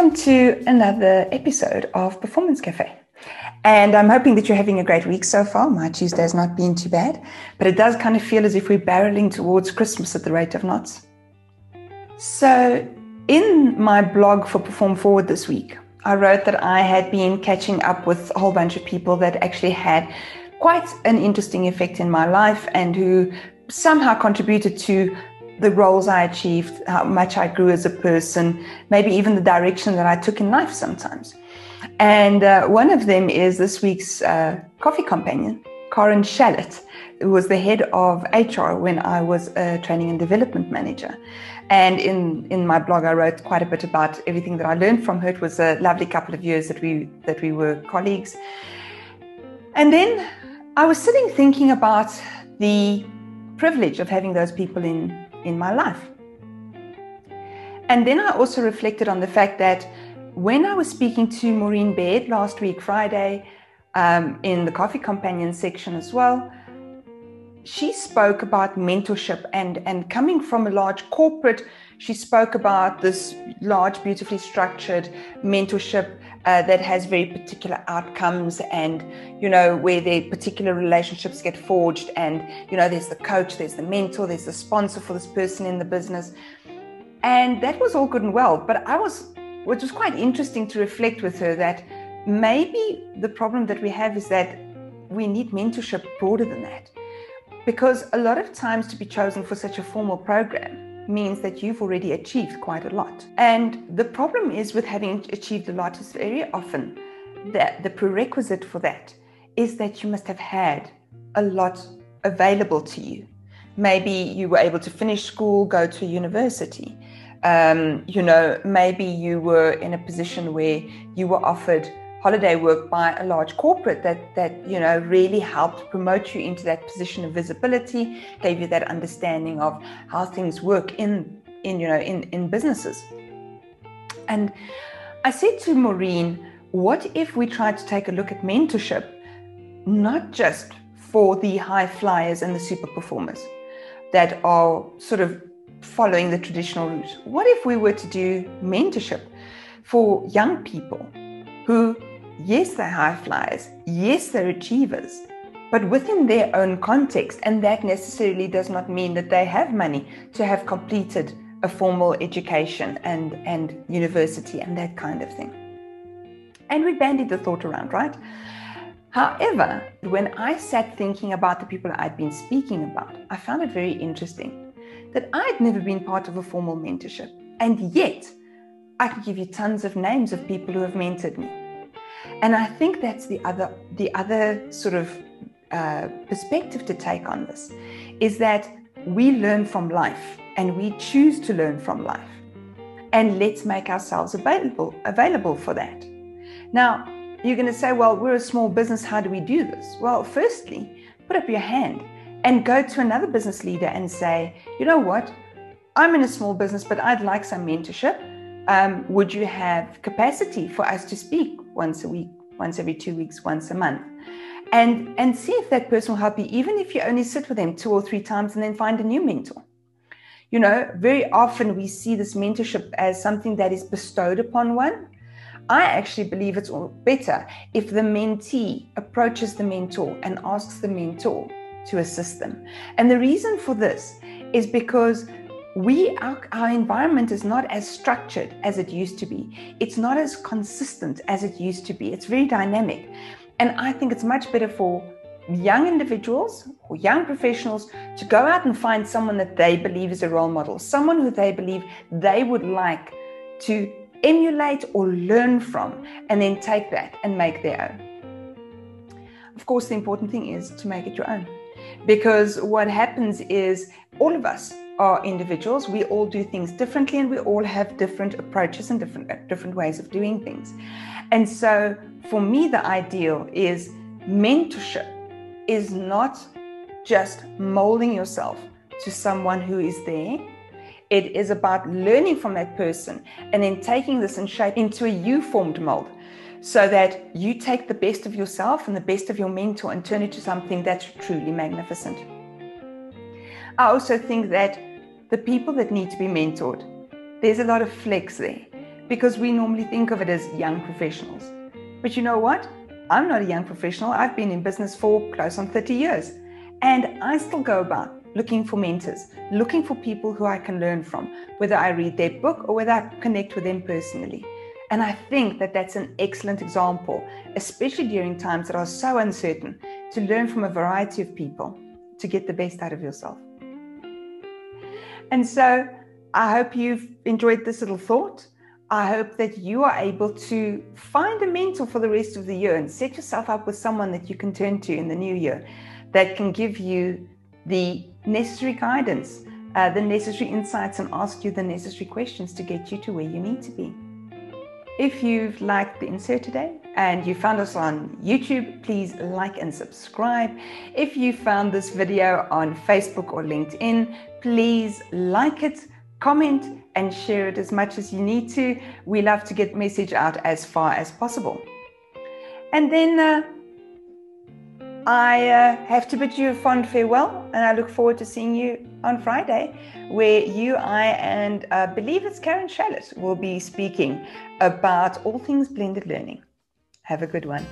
Welcome to another episode of Performance Cafe. And I'm hoping that you're having a great week so far. My Tuesday has not been too bad, but it does kind of feel as if we're barreling towards Christmas at the rate of knots. So in my blog for Perform Forward this week, I wrote that I had been catching up with a whole bunch of people that actually had quite an interesting effect in my life and who somehow contributed to the roles I achieved, how much I grew as a person, maybe even the direction that I took in life sometimes. And one of them is this week's coffee companion, Corinne Shallett, who was the head of HR when I was a training and development manager. And in my blog, I wrote quite a bit about everything that I learned from her. It was a lovely couple of years that we were colleagues. And then I was sitting thinking about the privilege of having those people in my life. And then I also reflected on the fact that when I was speaking to Maureen Baird last week, Friday, in the Coffee Companion section as well, she spoke about mentorship and coming from a large corporate, she spoke about this large, beautifully structured mentorship that has very particular outcomes and, where their particular relationships get forged. And, there's the coach, there's the mentor, there's the sponsor for this person in the business. And that was all good and well. But which was quite interesting to reflect with her that maybe the problem that we have is that we need mentorship broader than that. Because a lot of times to be chosen for such a formal program means that you've already achieved quite a lot. And the problem is with having achieved a lot is very often that the prerequisite for that is that you must have had a lot available to you. Maybe you were able to finish school, go to university. Maybe you were in a position where you were offered holiday work by a large corporate that really helped promote you into that position of visibility, gave you that understanding of how things work in businesses. And I said to Maureen, what if we tried to take a look at mentorship, not just for the high flyers and the super performers that are sort of following the traditional route? What if we were to do mentorship for young people who, yes, they're high flyers, yes, they're achievers, but within their own context. And that necessarily does not mean that they have money to have completed a formal education and university and that kind of thing. And we bandied the thought around, right? However, when I sat thinking about the people I'd been speaking about, I found it very interesting that I'd never been part of a formal mentorship. And yet, I could give you tons of names of people who have mentored me. And I think that's the other sort of perspective to take on this, is that we learn from life and we choose to learn from life. And let's make ourselves available for that. Now, you're going to say, well, we're a small business. How do we do this? Well, firstly, put up your hand and go to another business leader and say, you know what? I'm in a small business, but I'd like some mentorship. Would you have capacity for us to speak once a week, once every 2 weeks, once a month? And see if that person will help you, even if you only sit with them 2 or 3 times and then find a new mentor. Very often we see this mentorship as something that is bestowed upon one. I actually believe it's better if the mentee approaches the mentor and asks the mentor to assist them. And the reason for this is because our environment is not as structured as it used to be. It's not as consistent as it used to be. It's very dynamic. And I think it's much better for young individuals or young professionals to go out and find someone that they believe is a role model, someone who they believe they would like to emulate or learn from, and then take that and make their own. Of course, the important thing is to make it your own, because what happens is all of us are individuals. We all do things differently and we all have different approaches and different ways of doing things. And so for me, the ideal is mentorship is not just molding yourself to someone who is there. It is about learning from that person and then taking this and shape into a you-formed mold so that you take the best of yourself and the best of your mentor and turn it to something that's truly magnificent. I also think that the people that need to be mentored, there's a lot of flex there. because we normally think of it as young professionals. But you know what? I'm not a young professional. I've been in business for close on 30 years. And I still go about looking for mentors, looking for people who I can learn from, whether I read their book or whether I connect with them personally. And I think that that's an excellent example, especially during times that are so uncertain, to learn from a variety of people to get the best out of yourself. And so I hope you've enjoyed this little thought. I hope that you are able to find a mentor for the rest of the year and set yourself up with someone that you can turn to in the new year that can give you the necessary guidance, the necessary insights, and ask you the necessary questions to get you to where you need to be. If you've liked the insert today and you found us on YouTube, please like and subscribe. If you found this video on Facebook or LinkedIn, please like it, comment, and share it as much as you need to. We love to get the message out as far as possible. And then I have to bid you a fond farewell, and I look forward to seeing you on Friday, where you, I, and I believe it's Karen Shallett will be speaking about all things blended learning. Have a good one.